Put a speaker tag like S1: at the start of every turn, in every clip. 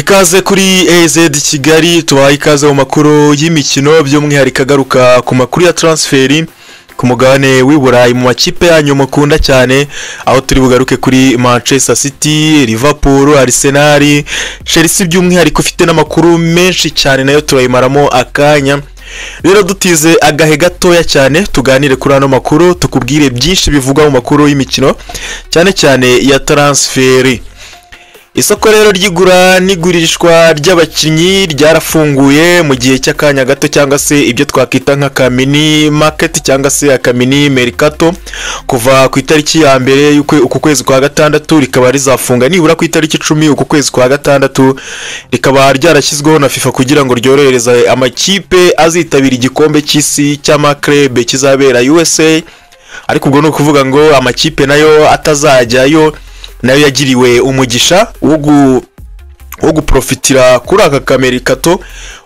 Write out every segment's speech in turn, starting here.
S1: Ikaze kuri AZ Kigali tubaha ikaze mu makuru y'imikino by'umwihariko agaruka ku makuru ya transferi ku mugabane w'Iburayi mu makipe yanyu mukunda cyane, aho turi bugaruke kuri Manchester City, Liverpool, Arsenal, Chelsea by'umwihariko ufite n'amakuru menshi cyane nayo turayimaramo akanya. Rero dutize agahe gatoya cyane tuganire kuri ano makuru, tukubwire byinshi bivugwa mu makuru y'imikino cyane cyane ya transferi. Isoko rero ry'igura n'igurishwa ry'abakinnyi ryarafunguye mu gihe cy'akanya gato cyangwa se ibyo twakita nka kamini market cyangwa se akamini mercato kuva ku itariki ya mbere uku kwezi kwa gatandatu rikaba rizafunga nibura ku itariki 10 uku kwezi kwa gatandatu, rikaba ryarashyizweho na FIFA kugira ngo ryorohereze amakipe azitabira igikombe cy'isi cy'amaklub kizabera USA, ariko ubwo no kuvuga ngo amakipe nayo atazajyayo nayo yagiriwe umugisha wo guprofitira kuri aka kamerikato.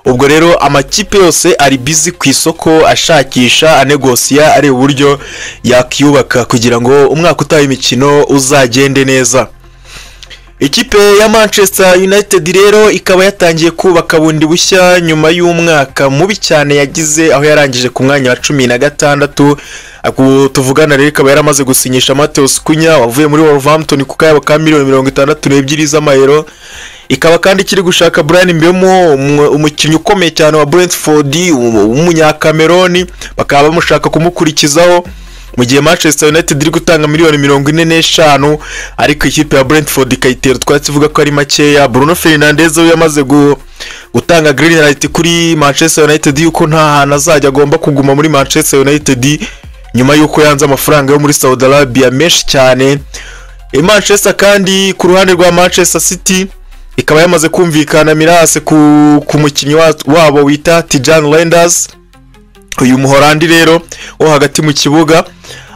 S1: Ubwo rero amakipe yose ari busy ku isoko ashakisha anegosia ari uburyo yakiyubaka kugira ngo umwaka utaha imikino uzagende neza. Ikipe ya Manchester United rero ikaba yatangiye kubaka bundi bushya nyuma y'umwaka mubi cyane yagize, aho yarangije ku mwanya wa 16. Tuvugana rero ikaba yaramaze gusinyisha Matheus Cunha wavuye muri Wolverhampton ku kayabo ka $62 z'amayero. Ikaba kandi kiri gushaka Bryan Mbeumo, umukinnyi ukomeye cyane wa Brentford w'umunyakameroni, bakaba bamushaka kumukurikizaho mu gihe Manchester United iri gutanga $45 ariko ikipe ya Brentford ikayitera twatsi ivuga ko ari makeya. Bruno Fernandes we yamaze gutanga green light kuri Manchester United yuko nta hantu azajya agomba kuguma muri Manchester United nyuma yuko yanze amafaranga yo muri Saudi Arabia menshi cyane. Manchester kandi ku ruhande rwa Manchester City ikaba yamaze kumvikana mirase ku mukinnyi wabo wita Tijani Reinders. Uyu muhorandi rero wo hagati mu kibuga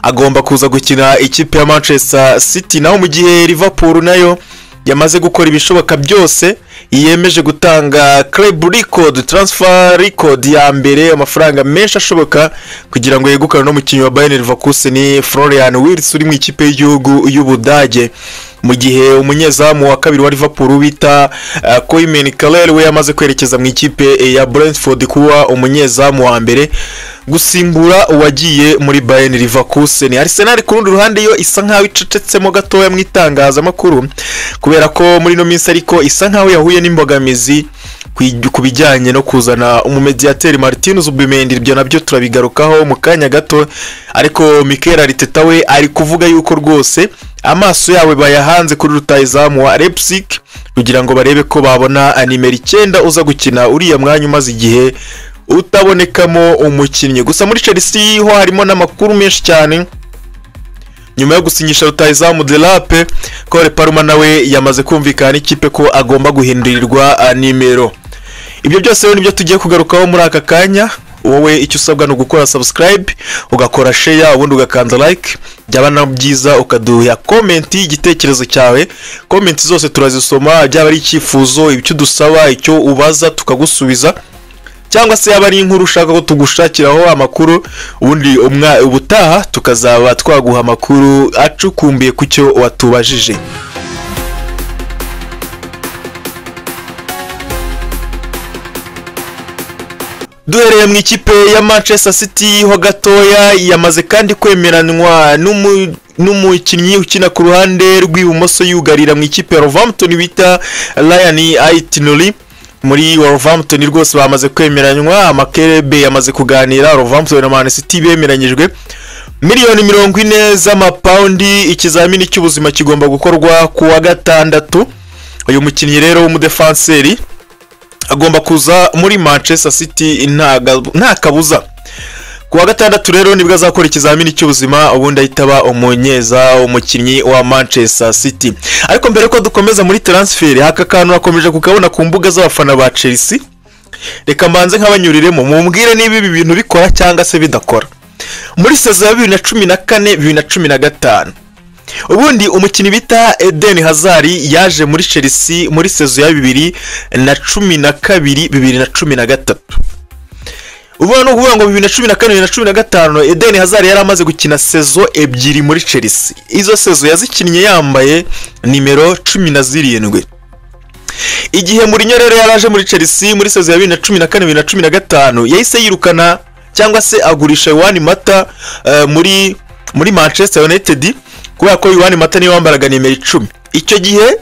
S1: agomba kuza gukina ikipe ya Manchester City, naho mu gihe Liverpool nayo yamaze gukora ibishoboka byose yemeje gutanga club record, transfer record ya mbere, amafaranga menshi ashoboka kugira ngo yegukane no mukinnyi wa Bayern Leverkusen Florian Wirtz uri mu ikipe y'igihugu y'Ubudage, mu gihe umunyezamu wa kabiri wa Liverpool bita Koeman Keller we yamaze kwerekeza mu ikipe ya Brentford kuba umunyezamu wa mbere gusimbura uwagiye muri Bayern Leverkusen. Arsenal ku rundi ruhande yo isa nkaho icecetsemo gatoya mu itangazamakuru kubera ko muri no minsi ariko isa nkaho yahuye n'imbogamizi kubijyanye no kuzana umumediateri Martin Zubimendi. Ibyo nabyo turabigarukaho mu kanya gato, ariko Mikel Arteta we ari kuvuga yuko rwose amaso yawe bayahanze kuri rutayizamu wa Leipzig kugira ngo barebe ko babona nimero 9 uza gukina uriya mwanya umaze igihe utabonekamo umukinnyi. Gusa muri Chelsea ho harimo n'amakuru menshi cyane nyuma yo gusinyisha rutayizamu Delape Cole Palmer nawe yamaze kumvikana ikipe ko agomba guhindurirwa nimero. Ibyo byose nibyo tugiye kugarukaho muri aka kanya. Wowe icyo usabwa no gukora subscribe, ugakora share, ubundi ugakanza like, byaba na byiza ukaduha comment igitekerezo cyawe. Comment zose turazisoma, byaba ari icyifuzo, icyo dusaba, icyo ubaza tukagusubiza, cyangwa se yaba ari inkuru ushaka ko tugushakiraho amakuru, ubundi ubutaha tukazaba twaguha amakuru acukumbiye ku cyo watubajije. Duhereye mu ikipe ya Manchester City ho gatoya yamaze kandi kwemeranwa n'umukinnyi ukina ku ruhande rw'ibumoso yugarira mu ikipe ya Wolverhampton bita Ryan Aitnuri. Muri Wolverhampton rwose bamaze kwemeranywa, amakelebe yamaze kuganira, Wolverhampton na Man City bemeranyijwe $40 z'amapaundi. Ikizamini cy'ubuzima kigomba gukorwa ku wa gatandatu. Uyu mukinnyi rero w'umudefenseri agomba kuza muri Manchester City nta kabuza. Ku wa gatandatu rero nibwo azakora ikizamini cy'ubuzima, ubundi ahitaba umukinnyi wa Manchester City. Ariko mbere ko dukomeza muri transfer, haka kantu nakomeje kukabona ku mbuga z'abafana ba Chelsea, reka mbanze nk'abanyuriremo mumbwire niba ibi bintu bikora cyangwa se bidakora. Muri saison ya 2014-2015 ubundi umukinnyi bita Eden Hazard yaje muri Chelsea muri saison ya 2012-2013. Ubu no kuvuga ngo 2014-2015 Eden Hazard yari amaze gukina saison ebyiri muri Chelsea. Izo saison yazikinnye yambaye nimero 17. igihe Mourinho rero yaraje muri Chelsea muri sezo ya 2014-2015 yahise yirukana cyangwa se agurisha Yohani Mata muri Manchester United kubera ko Yohani Mata niwe wambaraga nimero 10. Icyo gihe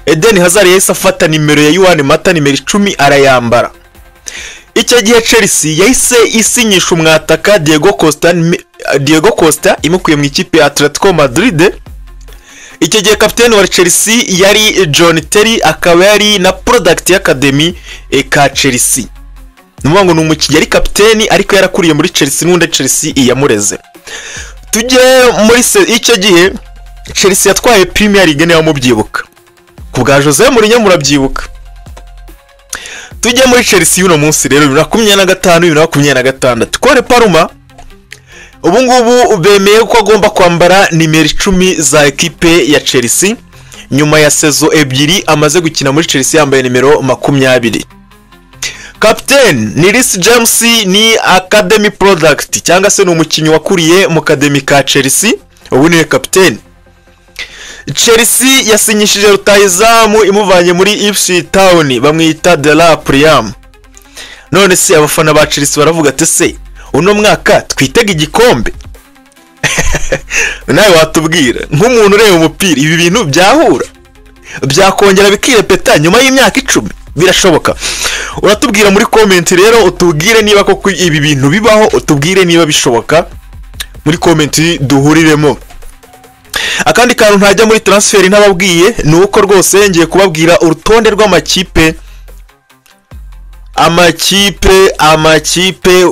S1: Eden Hazard yahise afata nimero ya Yohani Mata nimero 10 arayambara. Icyo gihe Chelsea yahise isinyisha umwataka Diego Costa imukuye mu ikipe ya Atletico Madrid. Icyo gihe kapiteni wa Chelsea yari John Terry, akaba yari na product academy ka Chelsea. Nuvuga ngo n'umukinnyi yari kapiteni ariko yarakuriye muri Chelsea n'undi Chelsea iyamureze. Tujye muri icyo gihe Chelsea yatwaye Premier League nayo mubyibuka. Kubwa Jose Mourinho murabyibuka. Tujye muri Chelsea y'uno munsi rero 2025-2026. Kole Palmer ubu ngubu bemeye ko agomba kwambara nimero 10 za ekipe ya Chelsea nyuma ya sezo ebyiri amaze gukina muri Chelsea yambaye nimero 20. Captain ni Reece James, ni academy product cyangwa se n'umukinnyi wakuriye mu academy ka Chelsea, ubu ni captain. Chelsea yasinyishije rutahizamu imuvanye muri Ipswich Town bamwita De La Priam. None se abafana ba Chelsea baravuga ati se uno mwaka twitega igikombe? Nawe watubwira nk'umuntu ureba umupira ibi bintu byahura byakongera bikirepeta nyuma y'imyaka 10? Birashoboka. Uratubwira muri comment rero, utubwire niba koko ibi bintu bibaho, utubwire niba bishoboka muri comment duhuriremo. Akandi kantu ntajya muri transfer ntababwiye nuko rwose ngiye kubabwira urutonde rw'amakipe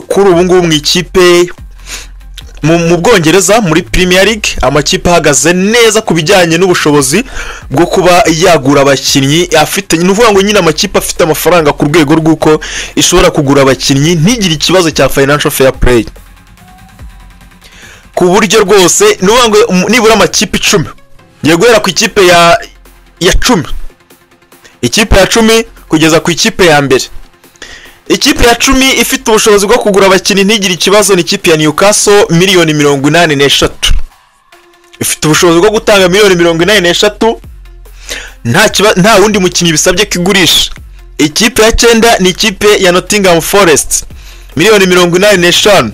S1: kuri ubu ngubu mu ikipe mu Bwongereza muri Premier League, amakipe ahagaze neza kubijyanye n'ubushobozi bwo kuba yagura abakinnyi afite. Nuvuga ngo nyine amakipe afite amafaranga ku rwego rw'uko ishobora kugura abakinnyi ntigire ikibazo cya financial fair play. Ku buryo rwose nuvuga ngo nibura amakipe 10 ngiye guhera ku ikipe ya 10, ikipe ya 10 kugeza ku ikipe ya mbere. Ikipe ya 10 ifite ubushobozi bwo kugura abakinnyi ntigire ikibazo ni ikipe ya Newcastle miliyoni 83. Ifite ubushobozi bwo gutanga miliyoni 83 nta wundi mukinnyi bisabye kigurisha. Ikipe ya 9 ni ikipe ya Nottingham Forest miliyoni 85.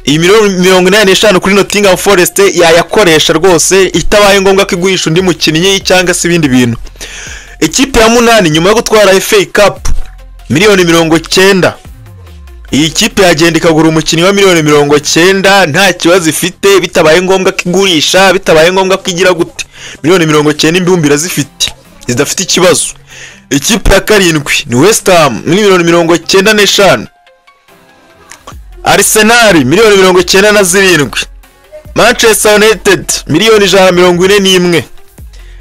S1: Iyi miliyoni 85 kuri Nottingham Forest yayakoresha rwose itabaye ngombwa kigurisha undi mukinnyi cyangwa se ibindi bintu. Ikipe ya 8 nyuma yo gutwara FA Cup miliyoni 90. Iyi kipe yagenda ikagura umukinnyi wa miliyoni 90 nta kibazo ifite, bitabaye ngombwa kigurisha, bitabaye ngombwa kwigira gute. Miliyoni 90 imbumbira zifite zidafite ikibazo. Ikipe ya 7 ni West Ham miliyoni 95. Arsenal miliyoni 97. Manchester United miliyoni 141.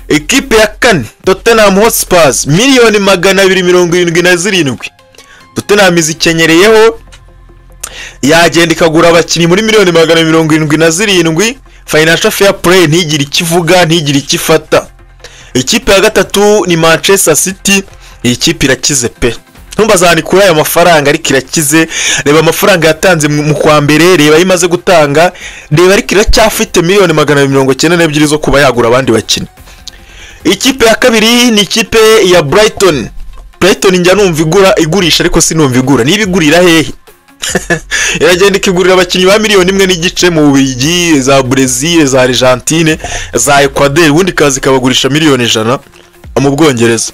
S1: Ekipe ya 4 Tottenham Hotspur miliyoni 277. Tottenham izikenyereyeho yagenda ikagura abakinnyi muri miliyoni 277. Financial fair play ntigire ikivuga, ntigire ikifata. Ikipe ya 3 ni Manchester City. Iyi kipe irakize pe. Ntumbazani kuri aya mafaranga ariko irakize. Reba amafaranga yatanze mu kwa mbere, reba imaze gutanga, reba ariko iracyafite miliyoni 292 zo kuba yagura abandi bakinnyi. Ikipe ya 2 ni ikipe ya Brighton. Brighton njya numva igurisha ariko sinumva igura. Niba igurira hehe? Iragenda ikigurira abakinnyi ba miliyoni 1 n'igice mu Bubiligi, za Brazil, za Argentine, za Ecuador, ubundi kazi kabagurisha miliyoni 100 mu Bwongereza.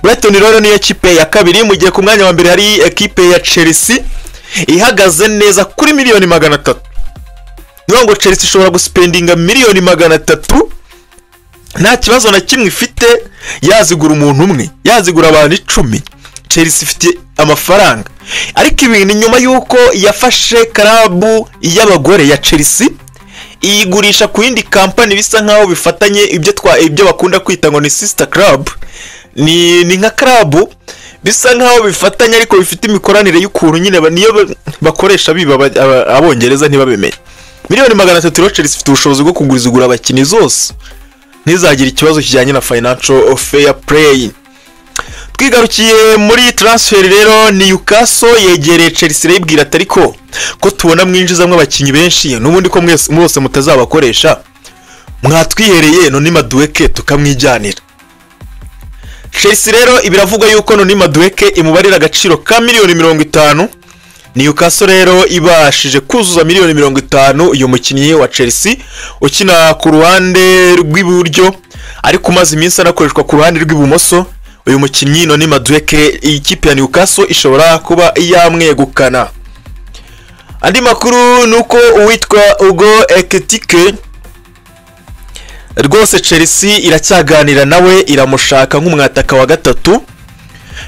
S1: Brighton rero ni ekipe ya 2. Mu gihe ku mwanya wa mbere hari ekipe ya Chelsea ihagaze neza kuri miliyoni 300. Niyo Chelsea ishobora guspendinga miliyoni 300 nta kibazo na kimwe ifite, yazigura umuntu umwe, yazigura abantu 10. Chelsea ifite amafaranga. Ariko ibintu nyuma yuko yafashe club y'abagore ya Chelsea iyigurisha ku yindi company bisa nkaho bifatanye ibyo bakunda kwita ngo ni sister club, ni nka club bisa nkaho bifatanye ariko bifite imikoranire y'ukuntu nyine niyo bakoresha biba abongereza ntibabemenye. Miliyoni 300 Chelsea ifite ubushobozi bwo kugura abakinnyi zose ntizagira ikibazo kijyanye na financial fair play. Twigarukiye muri transfer rero ni Newcastle yegereye Chelsea irayibwira atari ko tubona mwinjizamwe abakinnyi benshi n'ubundi ko mwese mutazabakoresha mwatwihereye none Madueke tukamwijyanira. Chelsea rero ibiravuga yuko Noni Madueke imubarira agaciro ka miliyoni 50. Newcastle rero ibashije kuzuza miliyoni 50 uyu mukinnyi wa Chelsea ukina ku ruhande rw'iburyo ariko umaze iminsi anakoreshwa ku ruhande rw'ibumoso. Uyu mukinnyi Noni Madueke ikipe ya Newcastle ishobora kuba yamwegukana. Andi makuru nuko uwitwa Hugo Ekitike rwose Chelsea iracyaganira nawe iramushaka nk'umwataka wa gatatu.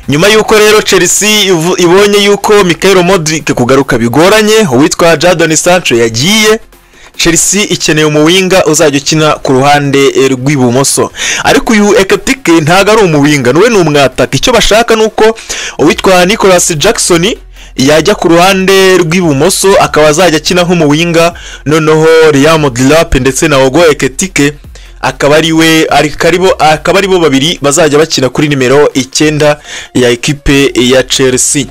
S1: Nyuma yuko rero Chelsea ibonye yuko Mikhail Modric kugaruka bigoranye, uwitwa Jadon Sancho yagiye, Chelsea ikeneye umuwinga uzajya ukina ku ruhande rw'ibumoso. Ariko uyu Ekitike ntago ari umuwinga, niwe ni umwataka. Icyo bashaka nuko uwitwa Nicolas Jackson yajya ku ruhande rw'ibumoso akaba azajya akina nk'umuwinga, noneho Liam Delap ndetse na Hugo Ekitike akaba ari bo babiri bazajya bakina kuri nimero 9 ya equipe ya Chelsea.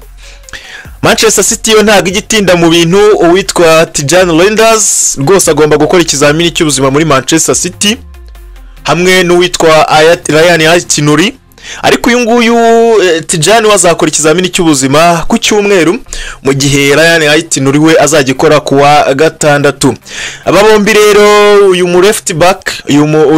S1: Manchester City yo ntago igitinda mu bintu, uwitwa Tijani Reinders rwose agomba gukora ikizamini cy'ubuzima muri Manchester City hamwe n'uwitwa Ryan Ayat-Nouri. Ariko uyu nguyu Tijani wazakora ikizamini cy'ubuzima ku cyumweru, mu gihe Ryan Ayat-Nouri we azagikora kuwa gatandatu. Aba bombi rero uyu mu left back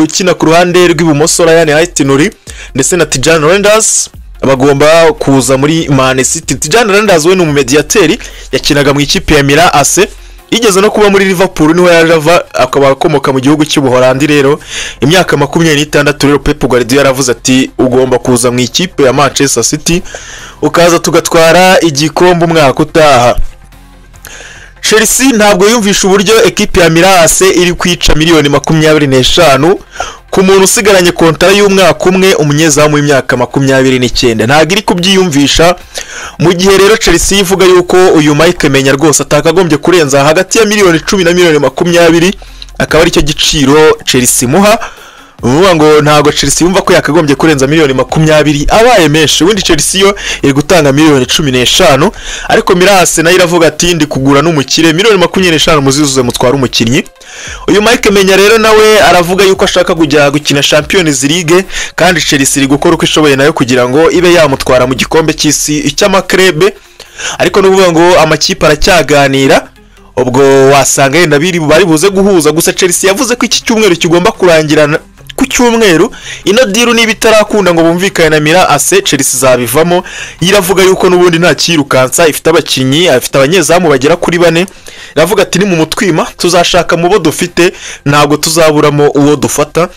S1: ukina ku ruhande rw'ibumoso Ryan Ayat-Nouri ndetse na Tijani Reinders bagomba kuza muri Man City. Tijani Reinders we ni umumediateri yakinaga mu ikipe ya Milan AC, igeze no kuba muri Liverpool niho yarava, akaba akomoka mu gihugu cy'Ubuholandi. Rero imyaka 26 rero Pep Guardiola yaravuze ati ugomba kuza mu ikipe ya Manchester City ukaza tugatwara igikombe umwaka utaha. Chelsea ntabwo yumvisha uburyo ekipe ya Milan AC iri kwica miliyoni 25 ku muntu usigaranye kontara y'umwaka umwe, umunyezamu w'imyaka 29. Ntabwo iri kubyiyumvisha, mu gihe rero Chelsea ivuga yuko uyu Mike Menya rwose atakagombye kurenza hagati ya miliyoni 10 na miliyoni 20, akaba ari cyo giciro Chelsea muha. Uvuga ngo ntago Chelsea yumva ko yakagombye kurenza miliyoni 20 abaye menshi, ubundi Chelsea yo iri gutanga miliyoni 15. Ariko Mirase nayo iravuga ati ndi kugura n'umukire miliyoni 25 muzizuze mutwara umukinnyi. Uyu Mike Menya rero nawe aravuga yuko ashaka kujya gukina Champions League, kandi Chelsea iri gukora uko ishoboye nayo kugira ngo ibe yamutwara mu gikombe cy'isi cy'amakrebe. Ariko nuvuga ngo amakipe aracyaganira, ubwo wasanga yenda bari buze guhuza. Gusa Chelsea yavuze ko iki cyumweru kigomba kurangirana ku cyumweru. Ino diru niba itarakunda ngo bumvikane na Milan AC, Chelsea zabivamo. Yiravuga yuko nubundi nta kirukansa, ifite abakinyi, afite abanyezamu bagera kuri 4. Iravuga ati ni mu mutwima tuzashaka mu bo dufite, ntabwo tuzaburamo uwo dufata.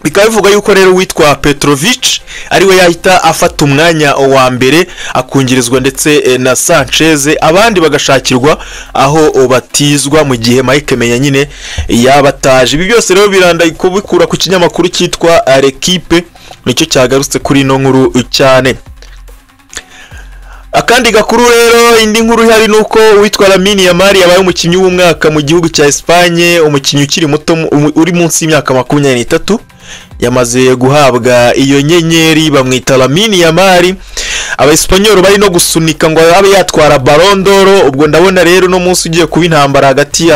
S1: Bikaba bivuga yuko rero witwa Petrovic ariwe yahita afata umwanya wa mbere akungirizwa ndetse na Sanchez, abandi bagashakirwa aho batizwa, mu gihe Mike Menya nyine yabataje. Ibi byose rero biranda kubikura ku kinyamakuru cyitwa L'Equipe, nicyo cyagarutse kuri ino nkuru cyane. Akandi gakuru rero, indi nkuru ihari nuko witwa Lamine Yamal yabaye umukinnyi w'umwaka mu gihugu cya Espagne, umukinnyi ukiri muto uri munsi y'imyaka 23, yamaze guhabwa iyo nyenyeri bamwita Lamine Yamal. Abaespanyol bari no gusunika ngo abe yatwara Ballon d'Or. Ubwo ndabona rero no munsi ugiye kuba intambara hagati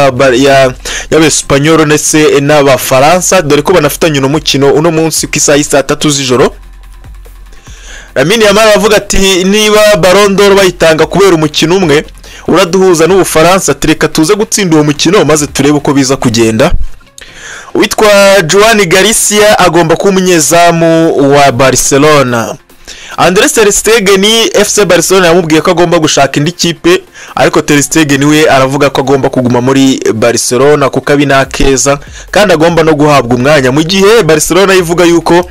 S1: y'Abaespanyol ndetse n'Abafaransa, dore ko banafitanye no mukino uno munsi ku isaha 3 z'ijoro. Lamine Yamal avuga ati niba Ballon d'Or bayitanga kubera umukino umwe uraduhuza n'Ubufaransa, tureka tuze gutsinda uwo mukino maze turebe uko biza kugenda. Witwa Joan Garcia agomba kuba umunyezamu wa Barcelona. Andres Ter Stegen FC Barcelona yamubwiye ko agomba gushaka indi kipe, ariko Ter Stegen we aravuga ko agomba kuguma muri Barcelona kuko abina keza kandi agomba no guhabwa umwanya, mu gihe Barcelona ivuga yuko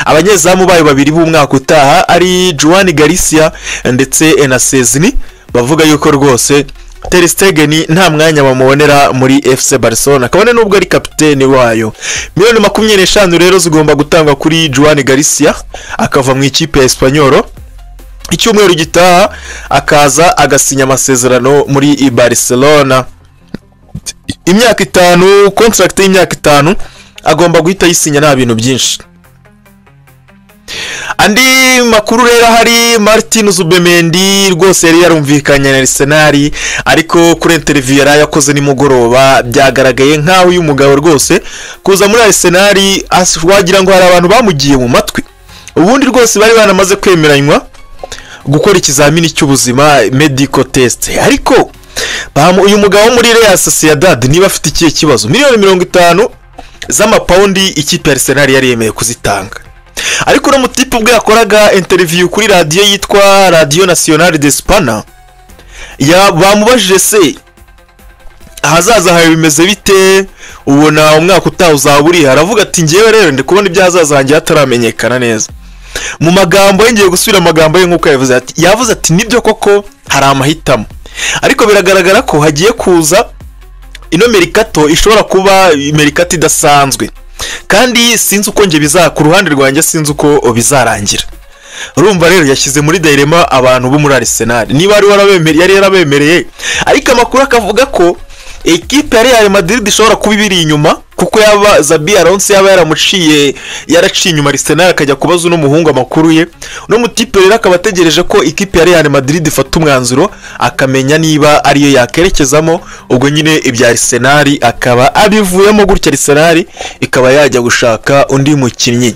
S1: abanyezamu bayo babiri b'umwaka utaha ari Joan Garcia ndetse na Szczesny. Bavuga yuko rwose Ter Stegen nta mwanya bamubonera muri FC Barcelona, kabone nubwo ari kapiteni wayo. Miliyoni 25 rero zigomba gutangwa kuri Joan Garcia akava mu ikipe ya Espanyol. Icyumweru gitaha akaza agasinya amasezerano muri Barcelona. Imyaka 5, contract y'imyaka 5, agomba guhita yisinya nta bintu byinshi. Andi makuru rero hari Martin Zubimendi rwose yari yarumvikanye na Arsenal, ariko kuri interview yari yakoze ni mugoroba byagaragaye nkaho uyu mugabo rwose kuza muri Arsenal wagira ngo hari abantu bamugiye mu matwi. ubundi rwose bari banamaze kwemeranywa gukora ikizamini cy'ubuzima medical test, ariko uyu mugabo wo muri Real Sociedad niba afite ikihe kibazo, miliyoni 50 z'amapaundi ikipe ya Arsenal yari yemeye kuzitanga. Ariko no mutipe ubwo yakoraga interview kuri radio yitwa Radio Nacional de España, bamubajije se ahazaza hawe bimeze bite, ubona umwaka utaha uzaburi, aravuga ati ngewe rero ndi kubona ibyahazaza hanjye hataramenyekana neza. Mu magambo yengeye gusubira amagambo ye nkuko yavuze ati nibyo koko hari amahitamo, ariko biragaragara ko hagiye kuza ino merikato ishobora kuba merikato idasanzwe, kandi sinzi uko nge ku ruhande rwanjye sinzi uko bizarangira. Urumva rero yashyize muri dilema abantu bo muri Arsenal, niba yari yarabemereye, ariko amakuru akavuga ko ekipe ya Real Madrid ishobora kuba ibiri inyuma, kuko yaba Xabi Alonso yaba yaraciye inyuma Arsenal akajya kubaza uno muhungu amakuru ye. No mutipe rero akaba ategereje ko ekipe ya Real Madrid ifata umwanzuro akamenya niba ariyo yakerekezamo, ubwo nyine ibya Arsenal akaba abivuyemo gutya, Arsenal ikaba yajya gushaka undi mukinnyi.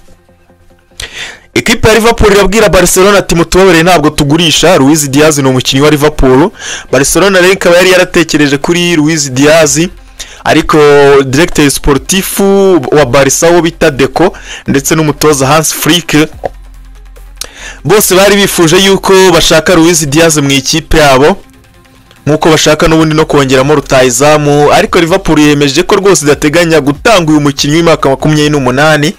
S1: Ekipe ya Liverpool irabwira Barcelona ati mutubabere ntabwo tugurisha Luis Diaz, ni umukinnyi wa Liverpool. Barcelona rero ikaba yari yaratekereje kuri Luis Diaz, ariko directeur sportif wa Barca wo bita Deco ndetse n'umutoza Hans Flick bose bari bifuje yuko bashaka Luis Diaz mu ikipe yabo, nkuko bashaka n'ubundi no kongeramo rutayizamu, ariko Liverpool yemeje ko rwose idateganya gutanga uyu mukinnyi w'imyaka 28.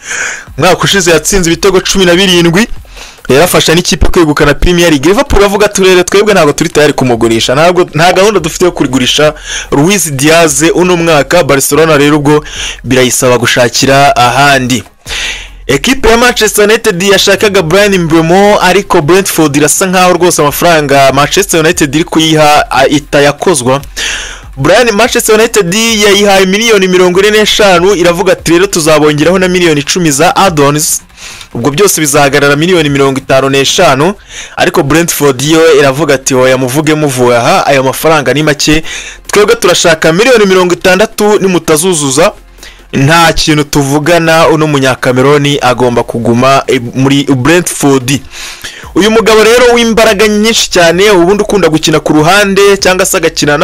S1: Mwaka ushize yatsinze ibitego 17, yarafasha n'ikipe kwegukana Premier League. Liverpool avuga turere twebwe ntabwo turi tayari kumugurisha, nta gahunda dufite yo kurigurisha Luis Diaz uno mwaka. Barcelona rero ubwo birayisaba gushakira ahandi. Ekipe ya Manchester United yashakaga Bryan Mbeumo, ariko Brentford irasa nkaho rwose amafaranga Manchester United iri kuyiha itayakozwa. Manchester United yayihaye miliyoni 45, iravuga ati rero tuzabongeraho na miliyoni 10 za add-ons, ubwo byose bizahagarara miliyoni 55. ariko Brentford yo iravuga ati oya muvuge muvuye aha, aya mafaranga ni make, twebwe turashaka miliyoni 60 nimutazuzuza nta kintu tuvugana. Uno munyakameroni agomba kuguma muri Brentford. Uyu mugabo rero w'imbaraga nyinshi cyane, ubundi ukunda gukina ku ruhande cyangwa se agakina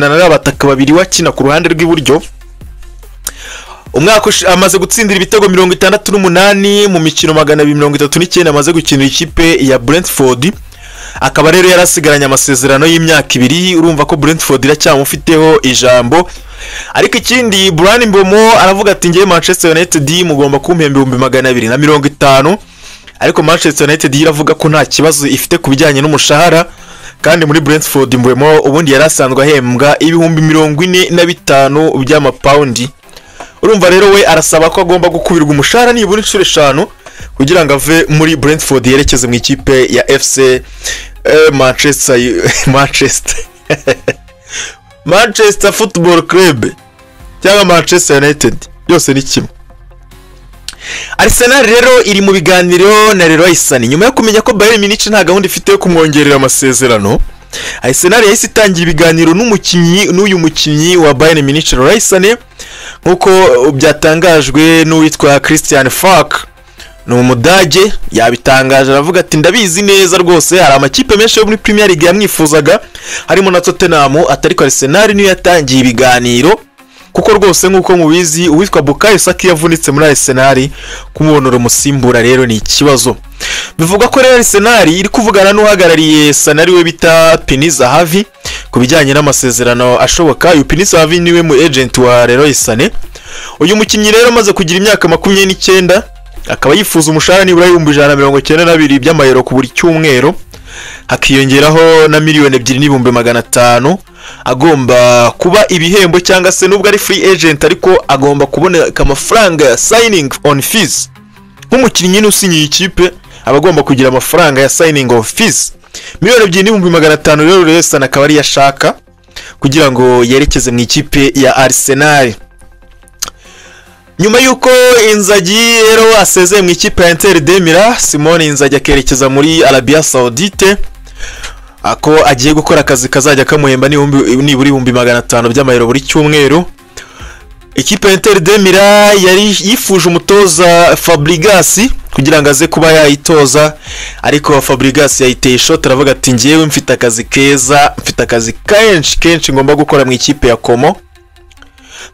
S1: n'abataka babiri wakina ku ruhande rw'iburyo. Umwaka amaze gutsindira ibitego 68 mu mikino 239 amaze gukinira ikipe ya Brentford. Akaba rero yarasigaranye amasezerano y'imyaka 2, urumva ko Brentford iracyamufiteho ijambo. Ariko ikindi Bryan Mbeumo aravuga ati ngiye Manchester United mugomba kumpemba 250, ariko Manchester United iravuga ko nta kibazo ifite kubijyanye n'umushahara, kandi muri Brentford Mbeumo ubundi yarasanzwe ahembwa ibihumbi 45 by'amapaundi. Urumva rero we arasaba ko agomba gukubirwa umushahara nibura inshuro 5 kugira ngo ave muri Brentford yerekeze mu ikipe ya FC Manchester Football Club cyangwa Manchester United, byose ni kimwe. Arsenal rero iri mu biganiro na Leroy Sané nyuma yo kumenya ko Bayern Munich nta gahunda ifite yo kumwongerera amasezerano. Arsenal yahise itangira ibiganiro n'uyu mukinnyi wa Bayern Munich Leroy Sané, nkuko byatangajwe n'uwitwa Christian Falk, ni umudage. Yabitangaje aravuga ati ndabizi neza rwose hari amakipe menshi yo muri Premier League yamwifuzaga, harimo na Tottenham, atari ko Arsenal niyo yatangiye ibiganiro, kuko rwose nkuko mubizi uwitwa Bukayo Saka yavunitse muri Arsenal, kumubonera umusimbura rero ni ikibazo. Bivuga ko rero Arsenal iri kuvugana n'uhagarariye Sané we bita Pini Zahavi kubijyanye n'amasezerano ashoboka. Uyu Pini Zahavi niwe mu agent wa Leroy Sané. Uyu mukinnyi rero amaze kugira imyaka 29, akaba yifuza umushahara nibura 192 by'amayero ku buri cyumweru, hakiyongeraho na miliyoni 2,500 agomba kuba ibihembo cyangwa se nubwo ari free agent, ariko agomba kuboneka amafaranga signing on fees. Nk'umukinnyi n'usinyiye ikipe abagomba kugira amafaranga ya signing on fees miliyoni 2,500 rero Leicester akaba ari yashaka kugira ngo yerekeze mu ikipe ya Arsenal. Nyuma yuko Inzaghi rero asezeye mu ikipe ya Inter de Milan, Simone Inzaghi akerekeza muri Arabia Saudite, ako agiye gukora akazi kazajya kamuhemba niburi 500 by'amayero buri cyumweru. Ikipe ya Inter de Milan yari yifuje umutoza Fabregas kugira ngo aze kuba yayitoza, ariko Fabregas yayiteye shot aravuga ati ngewe mfite akazi keza, mfite akazi kenshi ngomba gukora mu ikipe ya Como.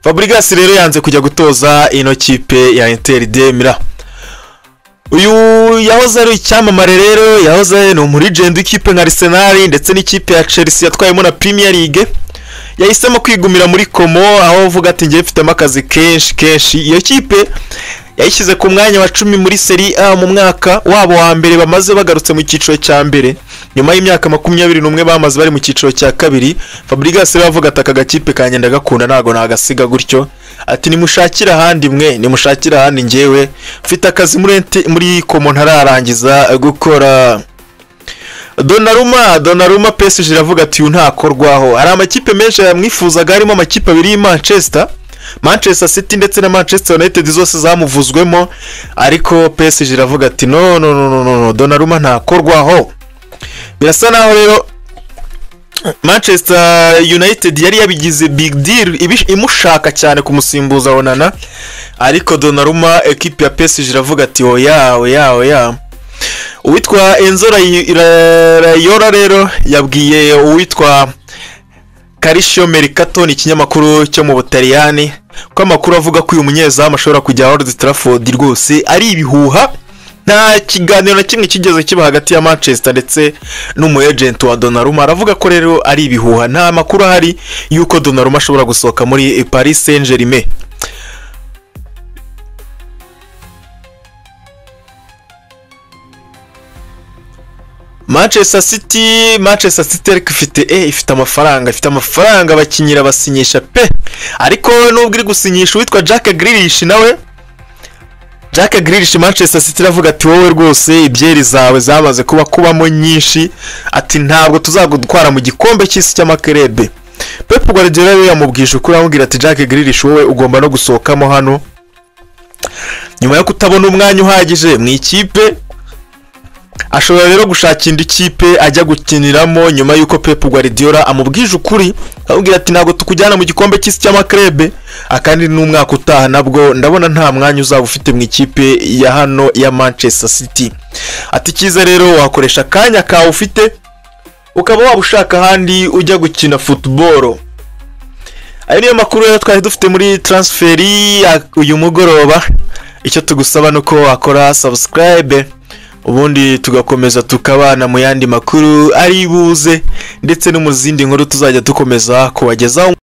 S1: Fabregas rero yanze kujya gutoza ino kipe ya Inter de Milan. Uyu yahoze ari icyamamare rero, yahoze no muri legend ikipe nka Arsenal ndetse n'ikipe ya Chelsea yatwayemo na Premier League, yahisemo kwigumira muri Como, aho uvuga ati ngiye mfite akazi kenshi. Iyo kipe yayishyize ku mwanya wa 10 muri Serie A mu mwaka wabo wa mbere bamaze bagarutse mu cyiciro cya mbere, nyuma y'imyaka 21 bamaze bari mu cyiciro cya kabiri. Fabregas rero avuga ati aka gakipe kanyenda gakunda ntago nagasiga gutyo, ati nimushakira ahandi mwe, nimushakira ahandi ngewe mfite akazi muri Como ntararangiza gukora. Donnarumma PSG iravuga ati uyu ntakorwaho. Hari amakipe menshi yamwifuzaga, harimo amakipe abiri Manchester City ndetse na Manchester United zose zamuvuzwemo, ariko PSG iravuga ati no Donnarumma ntakorwaho. Birasa naho rero Manchester United yari yabigize big deal imushaka cyane kumusimbuza Onana, ariko Donnarumma equipe ya PSG iravuga ati oya. Uwitwa Enzo Raiola rero yabwiye uwitwa Calcio Mercato ni ikinyamakuru cyo mu Butaliyani ko amakuru avuga ko uyu munyezamu ashobora kujya Old Trafford rwose ari ibihuha. Nta kiganiro na kimwe kigeze kiba hagati ya Manchester ndetse n'umu agent wa Donnarumma, aravuga ko rero ari ibihuha, nta makuru ahari yuko Donnarumma ashobora gusohoka muri Paris Saint-Germain. Manchester City ifite amafaranga bakinyira basinyisha pe, ariko nubwo iri gusinyisha witwa Jack Grealish nawe Manchester City iravuga ati wowe rwose ibyeri zawe zamaze kubamo nyinshi, ati ntabwo tuzagutwara mu gikombe cy'isi cy'amakerebe. Pep Guardiola rero yamubwije ukuri amubwira ati Jack Grealish wowe ugomba no gusohokamo hano, nyuma yo kutabona umwanya uhagije mu ikipe ashobora rero gushaka indi kipe ajya gukiniramo, nyuma yuko Pep Guardiola amubwije ukuri amubwira ati ntabwo tukujyana mu gikombe cy'isi cy'amakrebe, akandi n'umwaka utaha nabwo ndabona nta mwanya uzaba ufite mu ikipe ya hano ya Manchester City. Ati kiza rero wakoresha kanya kawe ufite ukaba wabushaka handi ujya gukina football. Ayo niyo makuru rero twari dufite muri transferi uyu mugoroba. Icyo tugusaba nuko wakora subscribe, ubundi tugakomeza tukabana mu yandi makuru ari buze ndetse no mu zindi nkuru tuzajya dukomeza kubagezaho.